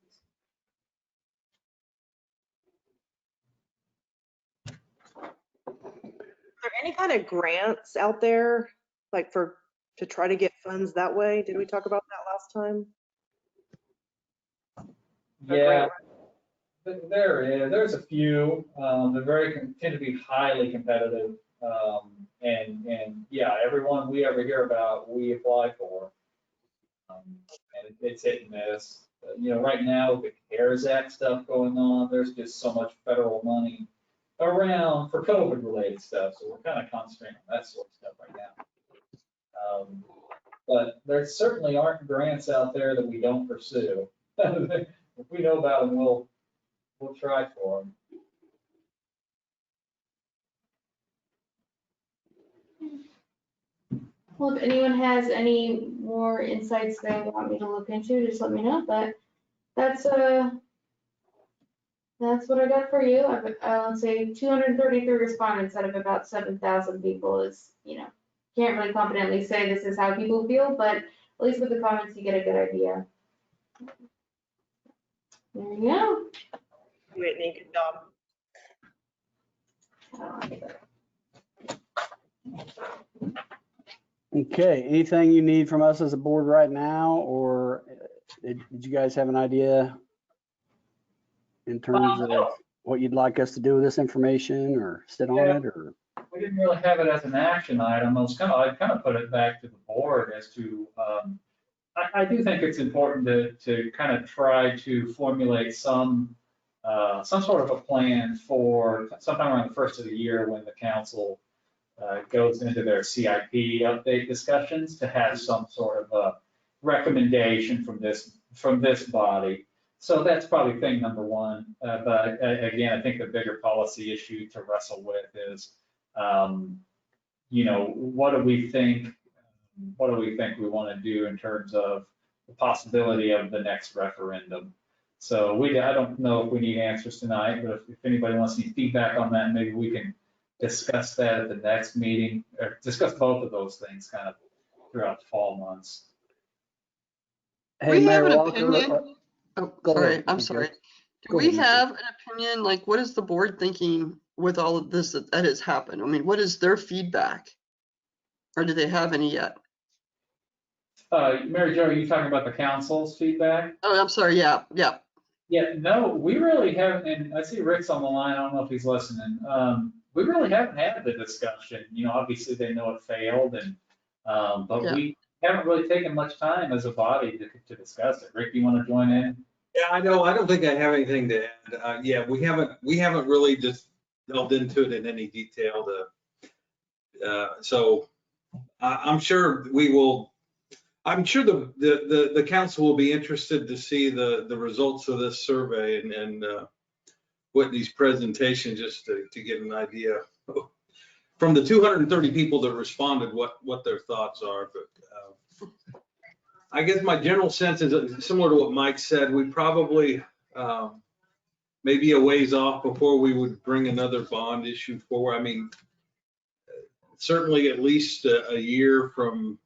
Are there any kind of grants out there, like to try to get funds that way? Did we talk about that last time? Yeah, there's a few. They're tend to be highly competitive. And yeah, everyone we ever hear about, we apply for. And it's hit and miss. You know, right now with the CARES Act stuff going on, there's just so much federal money around for COVID related stuff. So we're kind of concentrating on that sort of stuff right now. But there certainly aren't grants out there that we don't pursue. If we know about them, we'll try for them. Well, if anyone has any more insights they want me to look into, just let me know. But that's what I got for you. Let's say 233 respondents out of about 7,000 people is, you know, can't really confidently say this is how people feel, but at least with the comments you get a good idea. There you go. Whitney, good job. Okay, anything you need from us as a board right now, or did you guys have an idea in terms of what you'd like us to do with this information, or sit on it, or? We didn't really have it as an action item. I kind of put it back to the board as to, I do think it's important to kind of try to formulate some sort of a plan for sometime around the first of the year when the council goes into their CIP update discussions, to have some sort of a recommendation from this body. So that's probably thing number one. But again, I think the bigger policy issue to wrestle with is, what do we think we want to do in terms of the possibility of the next referendum? So I don't know if we need answers tonight, but if anybody wants any feedback on that, maybe we can discuss that at the next meeting, or discuss both of those things kind of throughout the fall months. Hey, We have Mayor an Walker. opinion. Oh, Go sorry, ahead. I'm sorry. Do Go we ahead. have an opinion, like what is the board thinking with all of this that has happened? I mean, what is their feedback? Or do they have any yet? Mary Jo, are you talking about the council's feedback? Oh, I'm sorry, yeah. Yeah, no, we really haven't, and I see Rick's on the line, I don't know if he's listening. We really haven't had the discussion, obviously they know it failed, and, but Yeah. we haven't really taken much time as a body to discuss it. Rick, you want to join in? Yeah, I know. I don't think I have anything to add. Yeah, we haven't really just delved into it in any detail. So I'm sure we will. I'm sure the council will be interested to see the results of this survey and Whitney's presentation, just to get an idea from the 230 people that responded what their thoughts are. But I guess my general sense is similar to what Mike said. We probably maybe a ways off before we would bring another bond issue forward. I mean, certainly at least a year from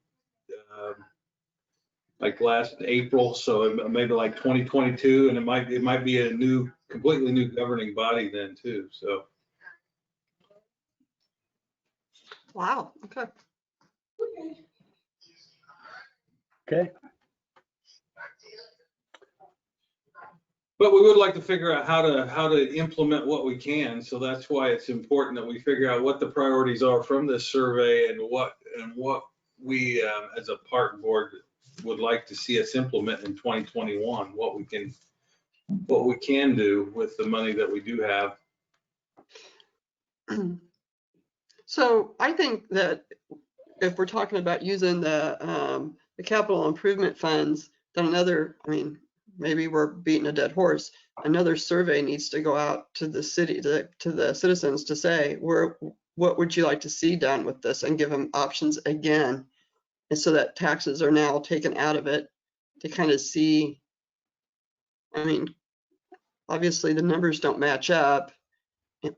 like last April, so maybe like 2022, and it might be a completely new governing body then too. So. Wow, okay. Okay. But we would like to figure out how to implement what we can. So that's why it's important that we figure out what the priorities are from this survey and what we as a park board would like to see us implement in 2021. What we can do with the money that we do have. So I think that if we're talking about using the capital improvement funds, then maybe we're beating a dead horse. Another survey needs to go out to the city, to the citizens, to say, what would you like to see done with this, and give them options again. And so that taxes are now taken out of it to kind of see, obviously the numbers don't match up,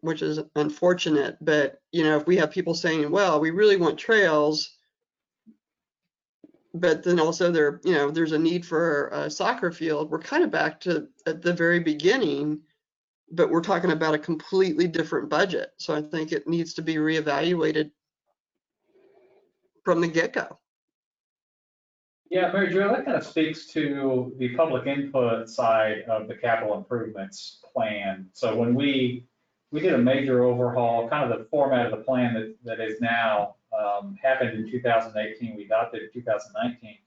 which is unfortunate, but if we have people saying, well, we really want trails, but then also there's a need for a soccer field, we're kind of back to at the very beginning, but we're talking about a completely different budget. So I think it needs to be reevaluated from the get-go. Yeah, Mary Jo, that kind of speaks to the public input side of the capital improvements plan. So when we did a major overhaul, kind of the format of the plan that is now happened in 2018, we adopted in 2019.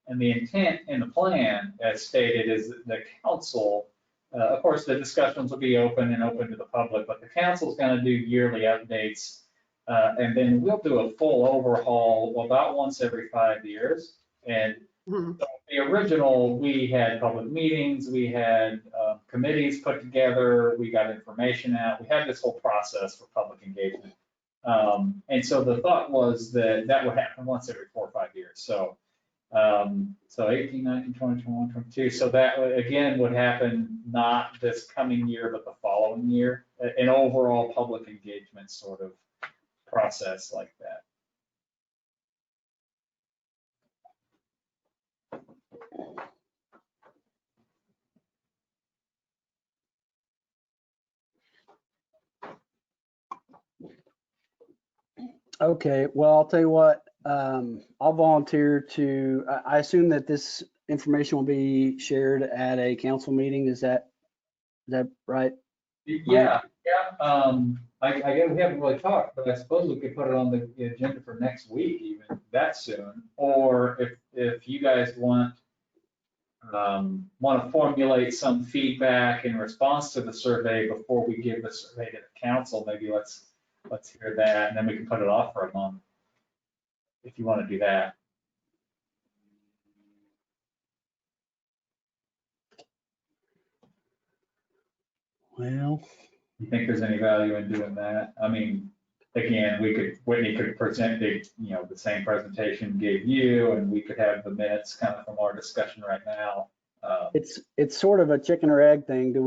And the intent in the plan, as stated, is that the council, of course, the discussions will be open to the public, but the council is going to do yearly updates. And then we'll do a full overhaul about once every 5 years. And the original, we had public meetings, we had committees put together, we got information out, we had this whole process for public engagement. And so the thought was that would happen once every 4 or 5 years. So 18, 19, 20, 21, 22. So that again would happen not this coming year, but the following year, an overall public engagement sort of process like that. Okay, well, I'll tell you what, I'll volunteer I assume that this information will be shared at a council meeting. Is that right? Yeah. I guess we haven't really talked, but I suppose we could put it on the agenda for next week, even that soon. Or if you guys want to formulate some feedback in response to the survey before we give the survey to the council, maybe let's hear that, and then we can put it off for a month, if you want to do that. Well, You think there's any value in doing that? I mean, again, Whitney could present the same presentation gave you, and we could have the minutes kind of from our discussion right now. it's sort of a chicken or egg thing. Do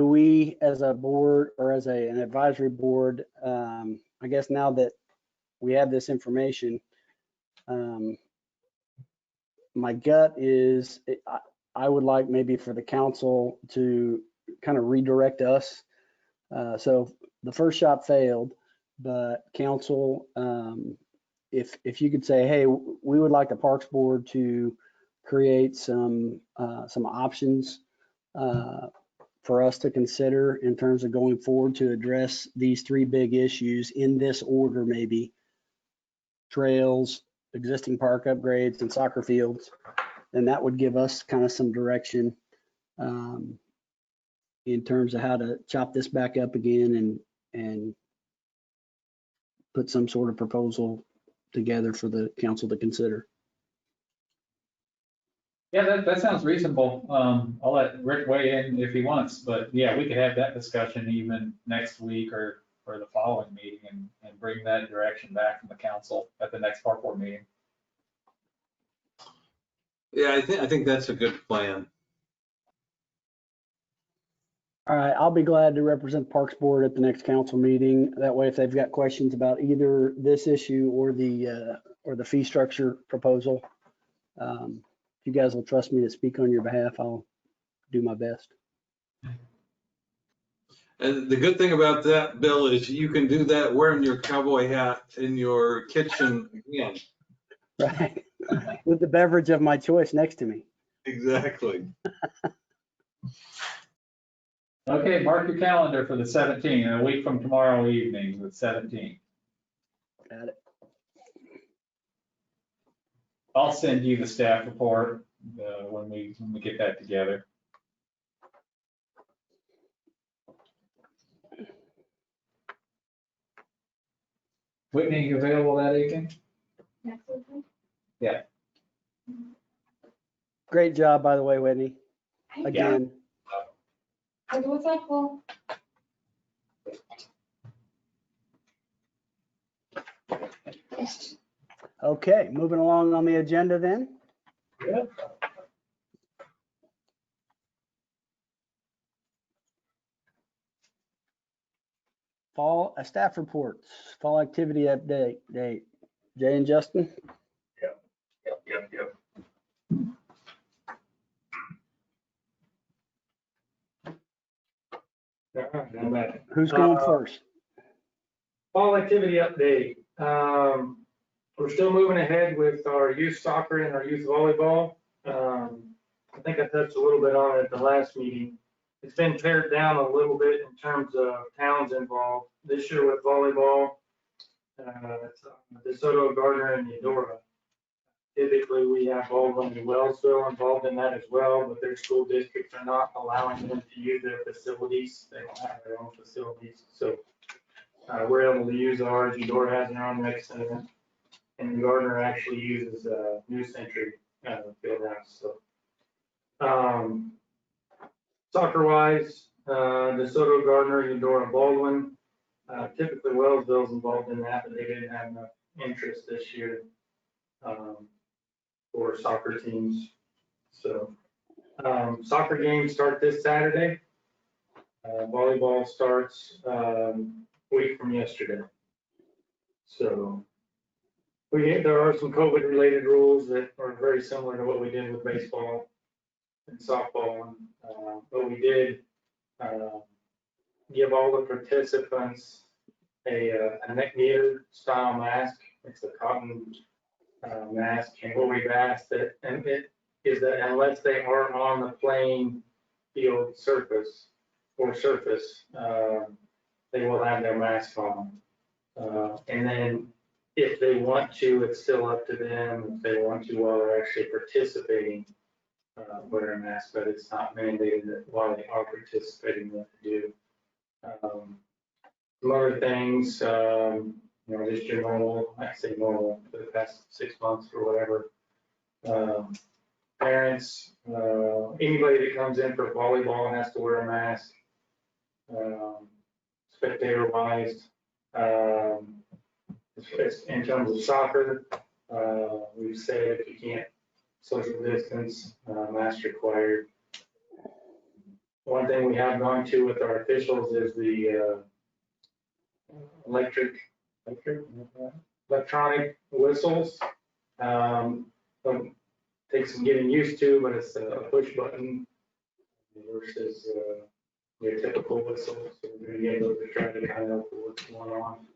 we as a board or as an advisory board, I guess now that we have this information, my gut is I would like maybe for the council to kind of redirect us. So the first shot failed, but council, if you could say, hey, we would like the Parks Board to create some options for us to consider in terms of going forward to address these three big issues in this order, maybe trails, existing park upgrades, and soccer fields. And that would give us kind of some direction in terms of how to chop this back up again and put some sort of proposal together for the council to consider. Yeah, that sounds reasonable. I'll let Rick weigh in if he wants, but yeah, we could have that discussion even next week or the following meeting and bring that direction back from the council at the next park board meeting. Yeah, I think that's a good plan. All right, I'll be glad to represent Parks Board at the next council meeting. That way, if they've got questions about either this issue or the fee structure proposal, if you guys will trust me to speak on your behalf, I'll do my best. And the good thing about that, Bill, is you can do that wearing your cowboy hat in your kitchen again. Right, with the beverage of my choice next to me. Exactly. Okay, mark your calendar for the 17th, a week from tomorrow evening, the 17th. Got it. I'll send you the staff report when we get that together. Whitney, you available that evening? Next week? Yeah. Great job, by the way, Whitney. Again. I do what's helpful. Okay, moving along on the agenda then. Yeah. Fall staff reports, fall activity update. Jay and Justin. Yep. Who's going first? Fall activity update. We're still moving ahead with our youth soccer and our youth volleyball. I think I touched a little bit on it at the last meeting. It's been pared down a little bit in terms of towns involved. This year with volleyball, it's the Soto, Gardner, and Eudora. Typically, we have Baldwin and Wellsville involved in that as well, but their school districts are not allowing them to use their facilities. They don't have their own facilities. So we're able to use ours. Eudora has their own rec center, and Gardner actually uses New Century field house. So soccer wise, DeSoto, Gardner, Eudora, Baldwin. Typically Wellsville's involved in that, but they didn't have enough interest this year for soccer teams. So soccer games start this Saturday. Volleyball starts a week from yesterday. So there are some COVID related rules that are very similar to what we did with baseball and softball. But we did give all the participants a neck gaiter style mask. It's a cotton mask, and what we've asked that, and it is that unless they are on the playing field surface, they will have their mask on. And then If they want to, it's still up to them. If they want to, while they're actually participating, wear a mask, but it's not mandated that while they are participating, what to do. Some other things, just your normal, I say normal, for the past 6 months or whatever. Parents, anybody that comes in for volleyball has to wear a mask. Spectator wise, in terms of soccer, we've said if you can't social distance, mask required. One thing we have gone to with our officials is the electronic whistles. Takes some getting used to, but it's a push button versus your typical whistle. So we're gonna get those to try to kind of what's going on.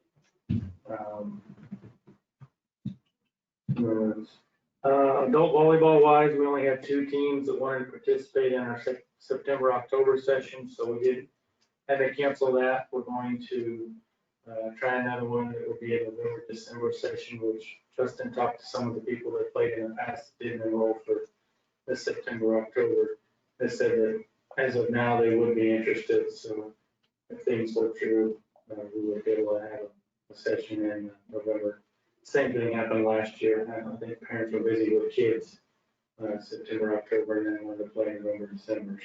Adult volleyball wise, we only have 2 teams that wanted to participate in our September, October session, so we did have to cancel that. We're going to try another one that will be a November, December session, which Justin talked to some of the people that played in the past that didn't enroll for this September, October. They said that as of now, they would be interested, so if things go through, we would be able to have a session in November. Same thing happened last year. I think parents were busy with kids, September, October, and then wanted to play in November, December.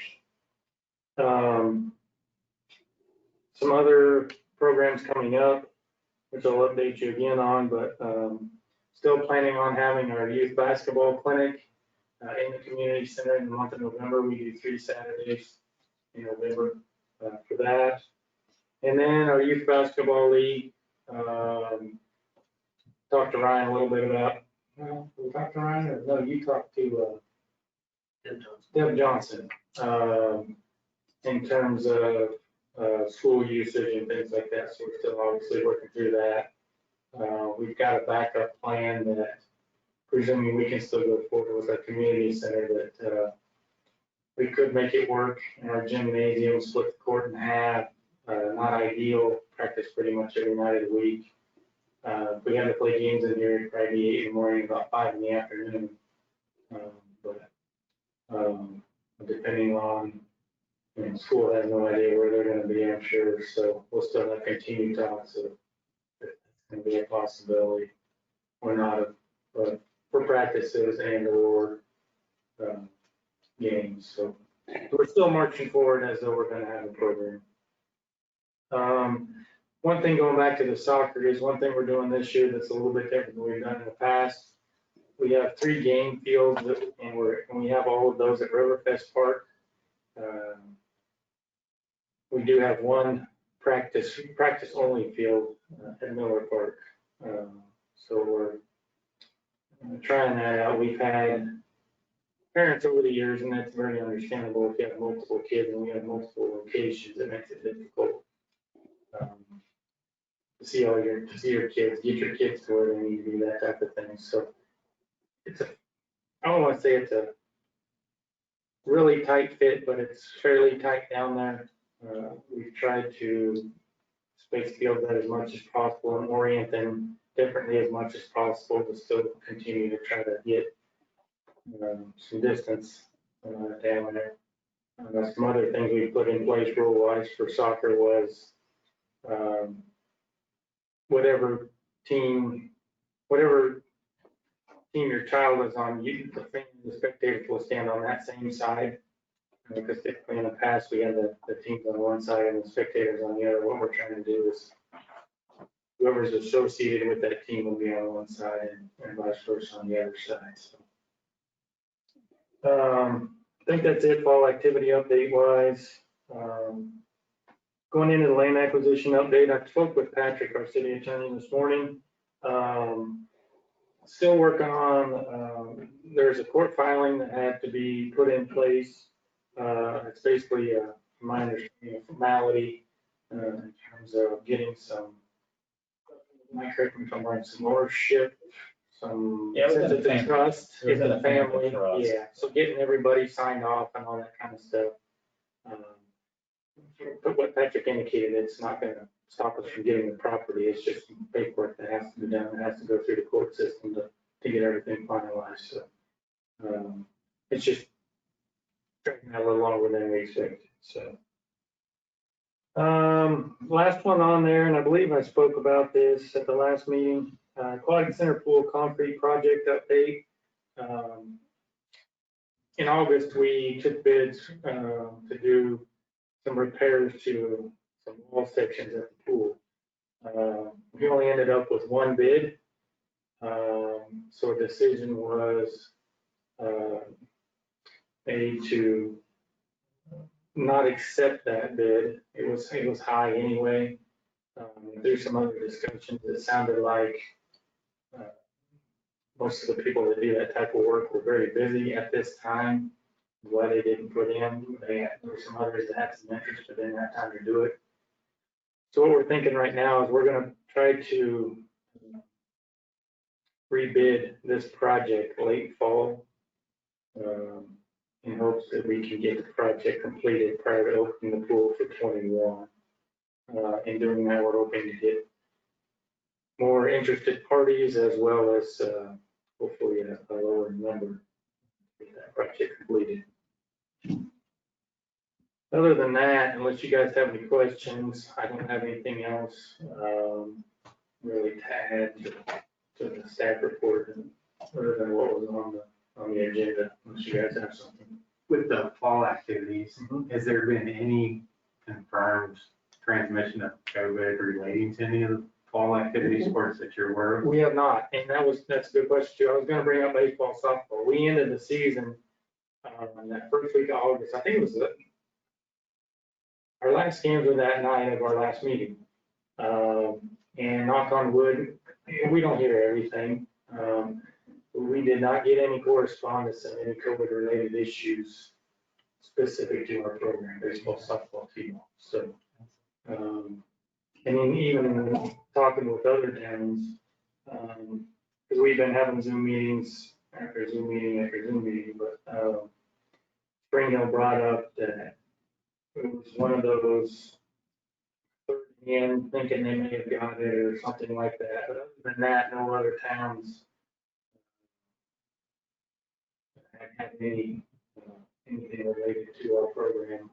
Some other programs coming up, which I'll update you again on, but still planning on having our youth basketball clinic in the community center in the month of November. We do 3 Saturdays in November for that. And then our youth basketball league, talked to Ryan a little bit about, we talked to Ryan, or no, you talked to Deb Johnson, in terms of school usage and things like that. So we're still obviously working through that. We've got a backup plan that, presuming we can still go forward with our community center, that we could make it work in our gymnasium, split the court in half. Not ideal, practice pretty much every night of the week. If we had to play games in here, it'd probably be 8 in the morning, about 5 in the afternoon. Depending on, school has no idea where they're going to be, I'm sure. So we'll still have continued talks of it's going to be a possibility or not for practices and or games. So we're still marching forward as though we're going to have a program. One thing going back to the soccer is one thing we're doing this year that's a little bit different than we've done in the past. We have 3 game fields and we have all of those at Riverfest Park. We do have 1 practice only field at Miller Park. So we're trying that out. We've had parents over the years, and that's very understandable. If you have multiple kids and we have multiple locations, it makes it difficult to see your kids, get your kids to where they need to be, that type of thing. So I don't want to say it's a really tight fit, but it's fairly tight down there. We've tried to space fields out as much as possible and orient them differently as much as possible to still continue to try to get some distance down there. Some other things we put in place rule-wise for soccer was whatever team your child is on, the spectators will stand on that same side. Because typically in the past, we had the teams on one side and the spectators on the other. What we're trying to do is whoever's associated with that team will be on one side and vice versa on the other side. So I think that's it fall activity update wise. Going into the land acquisition update, I spoke with Patrick, our city attorney, this morning. Still working on, there's a court filing that had to be put in place. It's basically, my understanding, a formality in terms of getting some, am I correct me if I'm wrong, some ownership, some sense of trust in the family. Yeah, so getting everybody signed off and all that kind of stuff. But what Patrick indicated, it's not going to stop us from getting the property. It's just some paperwork that has to be done. It has to go through the court system to get everything finalized. So it's just dragging out a little longer than we expected. So last one on there, and I believe I spoke about this at the last meeting, Aquatic Center Pool Concrete Project Update. In August, we took bids to do some repairs to some wall sections at the pool. We only ended up with one bid. So a decision was made to not accept that bid. It was high anyway. There's some other discussions. It sounded like most of the people that do that type of work were very busy at this time. Why they didn't put in, there were some others that had some interest, but didn't have time to do it. So what we're thinking right now is we're gonna try to rebid this project late fall in hopes that we can get the project completed prior to opening the pool for 21. In doing that, we're hoping to get more interested parties as well as hopefully a lower number to get that project completed. Other than that, unless you guys have any questions, I don't have anything else really to add to the staff report other than what was on the agenda, unless you guys have something. With the fall activities, has there been any confirmed transmission of COVID relating to any of the fall activity sports that you're aware of? We have not, and that's a good question too. I was gonna bring up baseball, softball. We ended the season that first week of August. I think it was our last games were that night of our last meeting. And knock on wood, we don't hear everything. We did not get any correspondence on any COVID related issues specific to our program, baseball, softball, team. So, and then even talking with other towns, because we've been having Zoom meetings after Zoom meeting after Zoom meeting, but Spring Hill brought up that it was one of those third in thinking they may have got it or something like that. But other than that, no other towns have had anything related to our program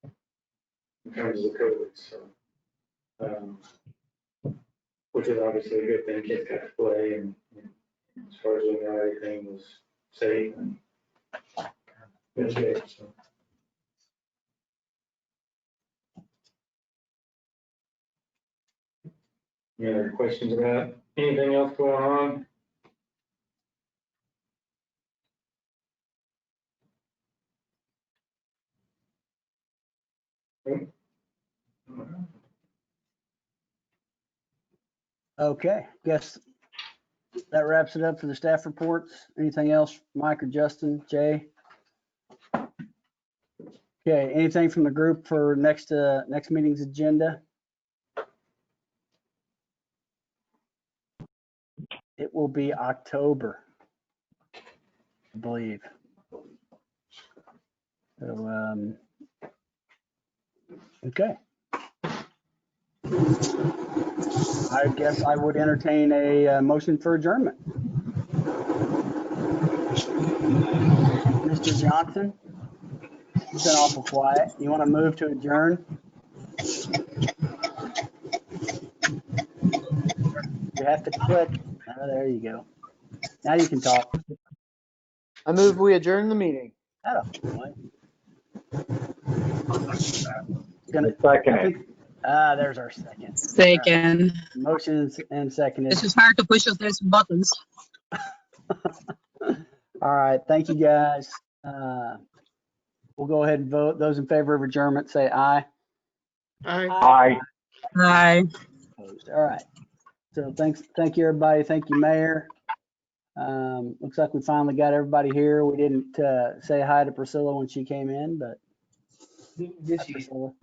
in terms of the COVID. So, which is obviously a good thing. Kids got to play, and as far as we know, everything was safe and it was good. So. Any other questions about anything else going on? Okay, guess that wraps it up for the staff reports. Anything else, Mike or Justin, Jay? Okay, anything from the group for next meeting's agenda? It will be October, I believe. So, okay. I guess I would entertain a motion for adjournment. Mr. Johnson, you've been awful quiet. You want to move to adjourn? You have to click. Oh, there you go. Now you can talk. I move we adjourn the meeting. There's our second. Second. Right. Motions and seconded. It's just hard to push those buttons. All right, thank you guys. We'll go ahead and vote. Those in favor of adjournment, say aye. Aye. Aye. Opposed. All right. So thank you, everybody. Thank you, Mayor. Looks like we finally got everybody here. We didn't say hi to Priscilla when she came in, but hi, Priscilla.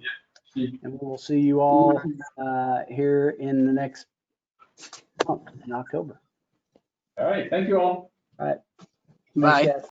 And we will see you all here in the next month in October. All right, thank you all. All right. Bye. Thanks, guys.